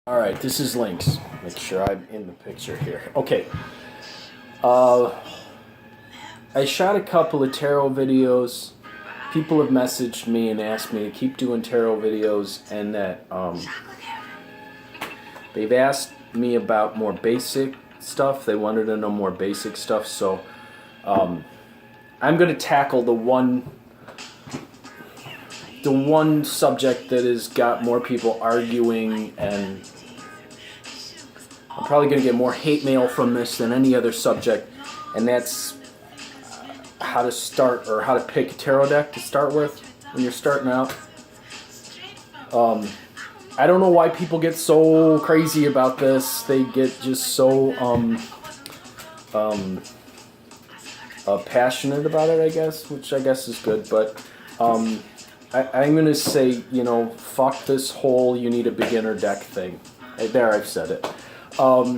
All right, this is Lynx. Make sure I'm in the picture here. Okay. I shot a couple of tarot videos. People have messaged me and asked me to keep doing tarot videos, and that they've asked me about more basic stuff. They wanted to know more basic stuff, so I'm going to tackle the one subject that has got more people arguing, and I'm probably going to get more hate mail from this than any other subject, and that's how to start, or how to pick a tarot deck to start with when you're starting out. I don't know why people get so crazy about this. They get just so passionate about it, I guess, which I guess is good, but I'm going to say, fuck this whole you need a beginner deck thing. There, I've said it. Let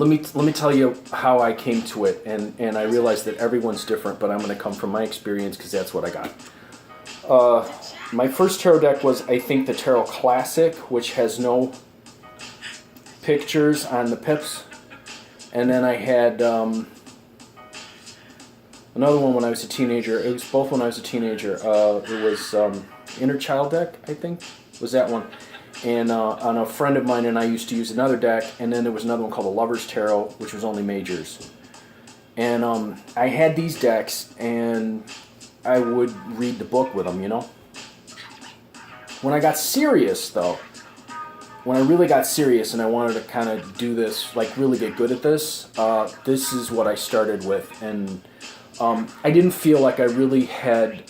me tell you how I came to it, and I realize that everyone's different, but I'm going to come from my experience because that's what I got. My first tarot deck was, I think, the Tarot Classic, which has no pictures on the pips, and then I had another one when I was a teenager. It was both when I was a teenager. It was Inner Child deck, I think, was that one. And on a friend of mine and I used to use another deck, and then there was another one called the Lover's Tarot, which was only majors. And I had these decks, and I would read the book with them, When I got serious, though, when I really got serious and I wanted to kind of do this, like really get good at this, this is what I started with. And I didn't feel like I really had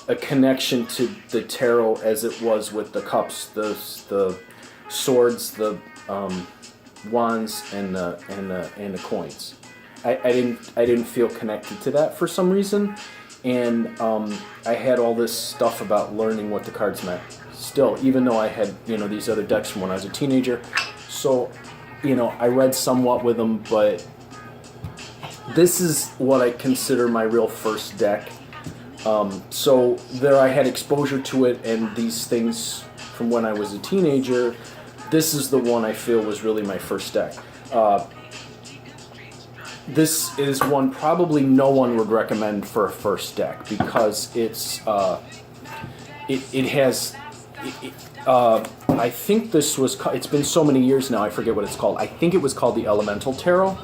a connection to the tarot as it was with the cups, the swords, the wands, and the coins. I didn't feel connected to that for some reason, and I had all this stuff about learning what the cards meant. Still, even though I had these other decks from when I was a teenager, so I read somewhat with them, but this is what I consider my real first deck. So there I had exposure to it and these things from when I was a teenager. This is the one I feel was really my first deck. This is one probably no one would recommend for a first deck because it's it has I think this was, it's been so many years now I forget what it's called. I think it was called the Elemental Tarot.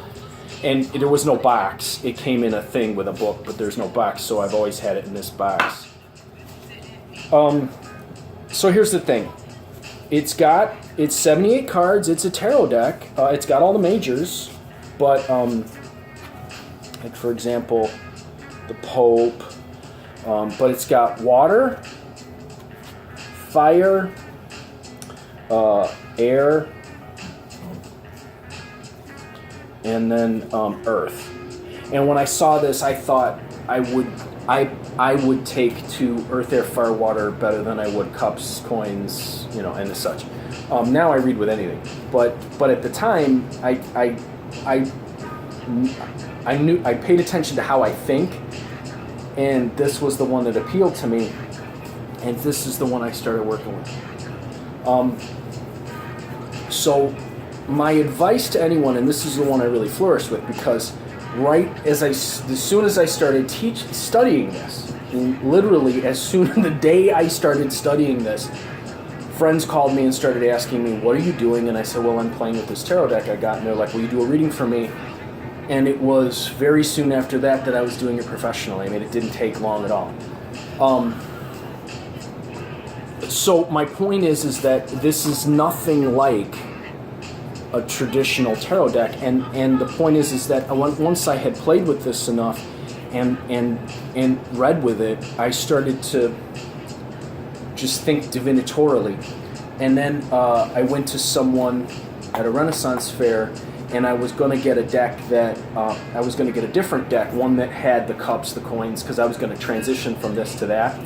And there was no box. It came in a thing with a book, but there's no box, so I've always had it in this box. So here's the thing. It's 78 cards. It's a tarot deck. It's got all the majors, but like for example, the Pope. But it's got water, fire, air, and then earth. And when I saw this, I thought I would take to earth, air, fire, water better than I would cups, coins, and such. Now I read with anything, but at the time I knew, I paid attention to how I think, and this was the one that appealed to me, and this is the one I started working with. So my advice to anyone, and this is the one I really flourished with, because as soon as I started studying this, literally as soon as the day I started studying this, friends called me and started asking me, what are you doing? And I said, well, I'm playing with this tarot deck I got. And they're like, will you do a reading for me? And it was very soon after that I was doing it professionally. I mean, it didn't take long at all. So my point is that this is nothing like a traditional tarot deck, and the point is that once I had played with this enough and read with it, I started to just think divinatorially. And then I went to someone at a Renaissance fair, and I was going to get a deck that I was going to get a different deck, one that had the cups, the coins, because I was going to transition from this to that.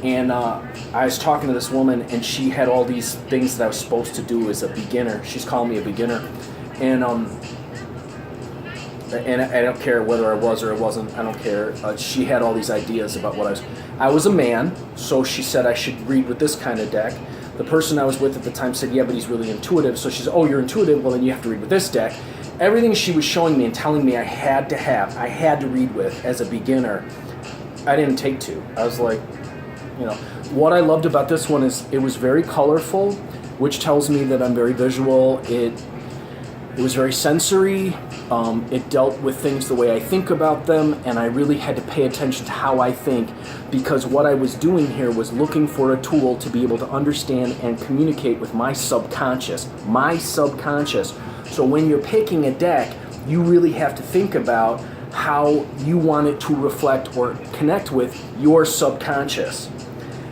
And I was talking to this woman, and she had all these things that I was supposed to do as a beginner. She's calling me a beginner, and I don't care whether I was or I wasn't. I don't care. She had all these ideas about what I was. I was a man, so she said I should read with this kind of deck. The person I was with at the time said, yeah, but he's really intuitive. So she said, oh, you're intuitive? Well, then you have to read with this deck. Everything she was showing me and telling me I had to read with as a beginner, I didn't take to. I was like, what I loved about this one is it was very colorful, which tells me that I'm very visual. It was very sensory. It dealt with things the way I think about them, and I really had to pay attention to how I think, because what I was doing here was looking for a tool to be able to understand and communicate with my subconscious. So when you're picking a deck, you really have to think about how you want it to reflect or connect with your subconscious.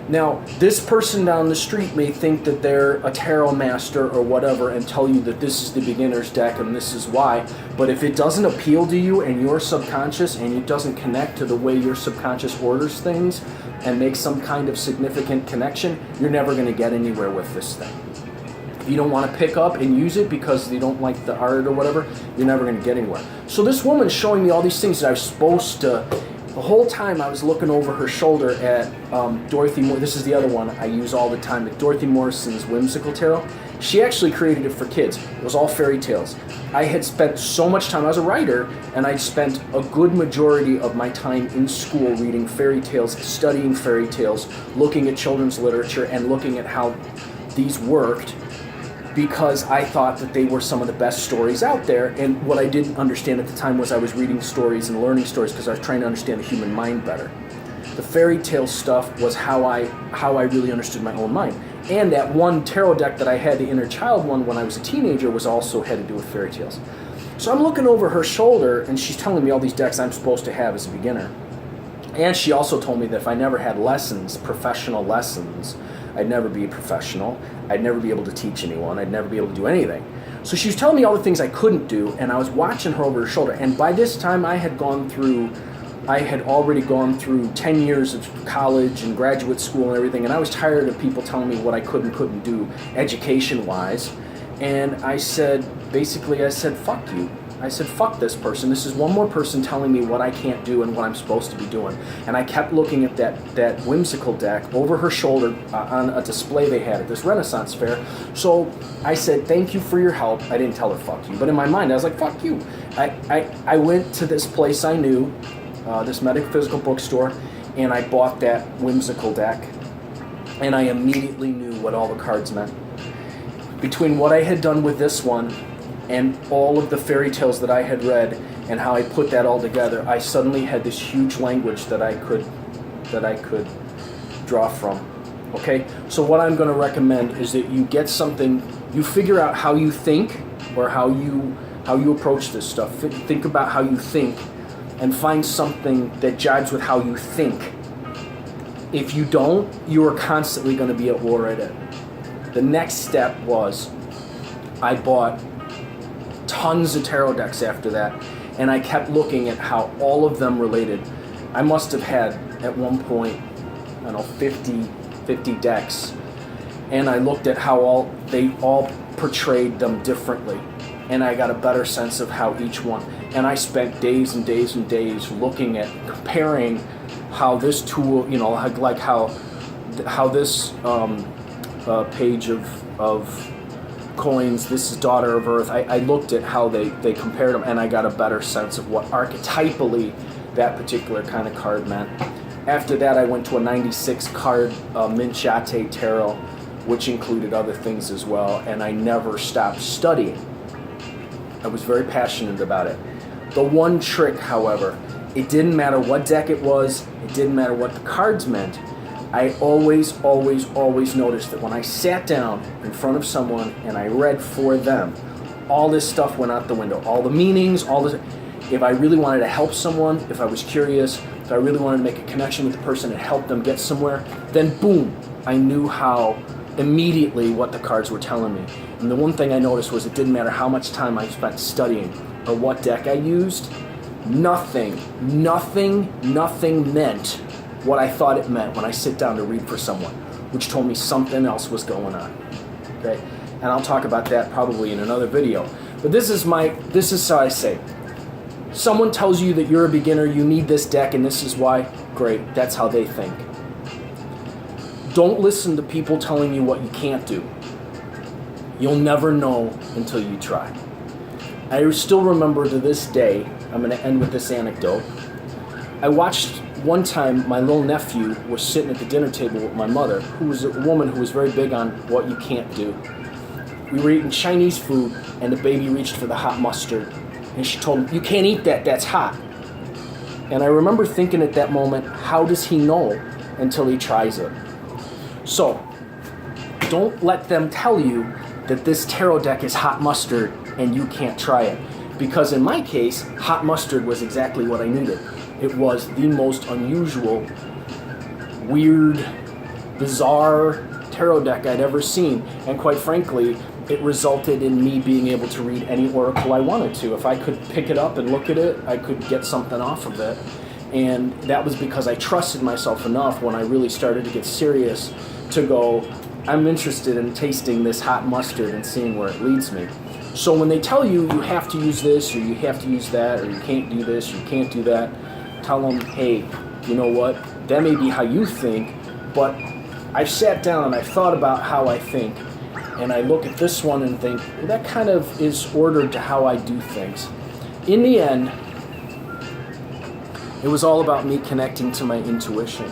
Now, this person down the street may think that they're a tarot master or whatever and tell you that this is the beginner's deck and this is why, but if it doesn't appeal to you and your subconscious and it doesn't connect to the way your subconscious orders things and make some kind of significant connection, you're never going to get anywhere with this thing. If you don't want to pick up and use it because you don't like the art or whatever, you're never going to get anywhere. So this woman's showing me all these things that I was supposed to. The whole time I was looking over her shoulder at Dorothy Moore. This is the other one I use all the time, Dorothy Morrison's Whimsical Tarot. She actually created it for kids. It was all fairy tales. I had spent so much time, I was a writer, and I'd spent a good majority of my time in school reading fairy tales, studying fairy tales, looking at children's literature, and looking at how these worked, because I thought that they were some of the best stories out there. And what I didn't understand at the time was I was reading stories and learning stories because I was trying to understand the human mind better. The fairy tale stuff was how I really understood my own mind. And that one tarot deck that I had, the Inner Child one, when I was a teenager, was also had to do with fairy tales. So I'm looking over her shoulder, and she's telling me all these decks I'm supposed to have as a beginner. And she also told me that if I never had lessons, professional lessons, I'd never be a professional. I'd never be able to teach anyone. I'd never be able to do anything. So she was telling me all the things I couldn't do, and I was watching her over her shoulder. And by this time, I had already gone through 10 years of college and graduate school and everything, and I was tired of people telling me what I could and couldn't do education-wise. And I said, fuck you. I said, fuck this person. This is one more person telling me what I can't do and what I'm supposed to be doing. And I kept looking at that Whimsical deck over her shoulder on a display they had at this Renaissance fair. So I said, thank you for your help. I didn't tell her fuck you, but in my mind I was like, fuck you. I went to this place I knew, this metaphysical bookstore, and I bought that Whimsical deck, and I immediately knew what all the cards meant. Between what I had done with this one and all of the fairy tales that I had read and how I put that all together, I suddenly had this huge language that I could draw from. Okay? So what I'm going to recommend is that you get something, you figure out how you think or how you approach this stuff. Think about how you think and find something that jives with how you think. If you don't, you are constantly going to be at war at it. The next step was I bought tons of tarot decks after that, and I kept looking at how all of them related. I must have had at one point, 50 decks, and I looked at how they all portrayed them differently, and I got a better sense of how each one, and I spent days and days and days looking at comparing how this tool, like how this page of coins, this is Daughter of Earth, I looked at how they compared them, and I got a better sense of what archetypally that particular kind of card meant. After that, I went to a 96 card Minchate Tarot, which included other things as well, and I never stopped studying. I was very passionate about it. The one trick, however, it didn't matter what deck it was, it didn't matter what the cards meant, I always noticed that when I sat down in front of someone and I read for them, all this stuff went out the window. All the meanings, if I really wanted to help someone, if I was curious, if I really wanted to make a connection with the person and help them get somewhere, then boom, I knew how immediately what the cards were telling me. And the one thing I noticed was it didn't matter how much time I spent studying or what deck I used, nothing meant what I thought it meant when I sit down to read for someone, which told me something else was going on. Okay? And I'll talk about that probably in another video. But this is how I say. Someone tells you that you're a beginner, you need this deck, and this is why, great, that's how they think. Don't listen to people telling you what you can't do. You'll never know until you try. I still remember to this day, I'm going to end with this anecdote. I watched one time my little nephew was sitting at the dinner table with my mother, who was a woman who was very big on what you can't do. We were eating Chinese food, and the baby reached for the hot mustard, and she told him, "You can't eat that, that's hot." And I remember thinking at that moment, how does he know until he tries it? So, don't let them tell you that this tarot deck is hot mustard and you can't try it. Because in my case, hot mustard was exactly what I needed. It was the most unusual, weird, bizarre tarot deck I'd ever seen. And quite frankly, it resulted in me being able to read any oracle I wanted to. If I could pick it up and look at it, I could get something off of it. And that was because I trusted myself enough when I really started to get serious to go, I'm interested in tasting this hot mustard and seeing where it leads me. So when they tell you you have to use this, or you have to use that, or you can't do this, or you can't do that, tell them, hey, you know what, that may be how you think, but I've sat down and I've thought about how I think, and I look at this one and think, well, that kind of is ordered to how I do things. In the end, it was all about me connecting to my intuition.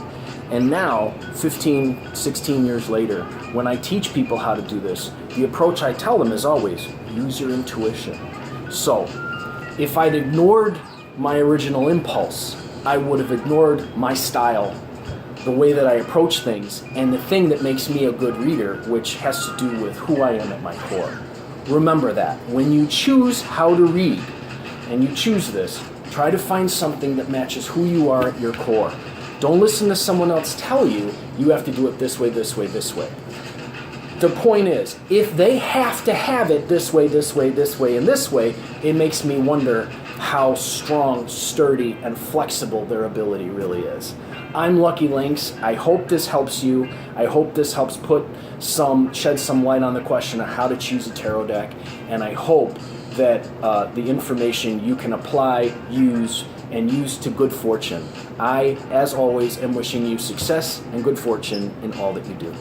And now, 15, 16 years later, when I teach people how to do this, the approach I tell them is always, use your intuition. So, if I'd ignored my original impulse, I would have ignored my style, the way that I approach things, and the thing that makes me a good reader, which has to do with who I am at my core. Remember that. When you choose how to read, and you choose this, try to find something that matches who you are at your core. Don't listen to someone else tell you, you have to do it this way, this way, this way. The point is, if they have to have it this way, this way, this way, and this way, it makes me wonder how strong, sturdy, and flexible their ability really is. I'm Lucky Links. I hope this helps you. I hope this helps shed some light on the question of how to choose a tarot deck, and I hope that the information you can apply, use, and use to good fortune. I, as always, am wishing you success and good fortune in all that you do.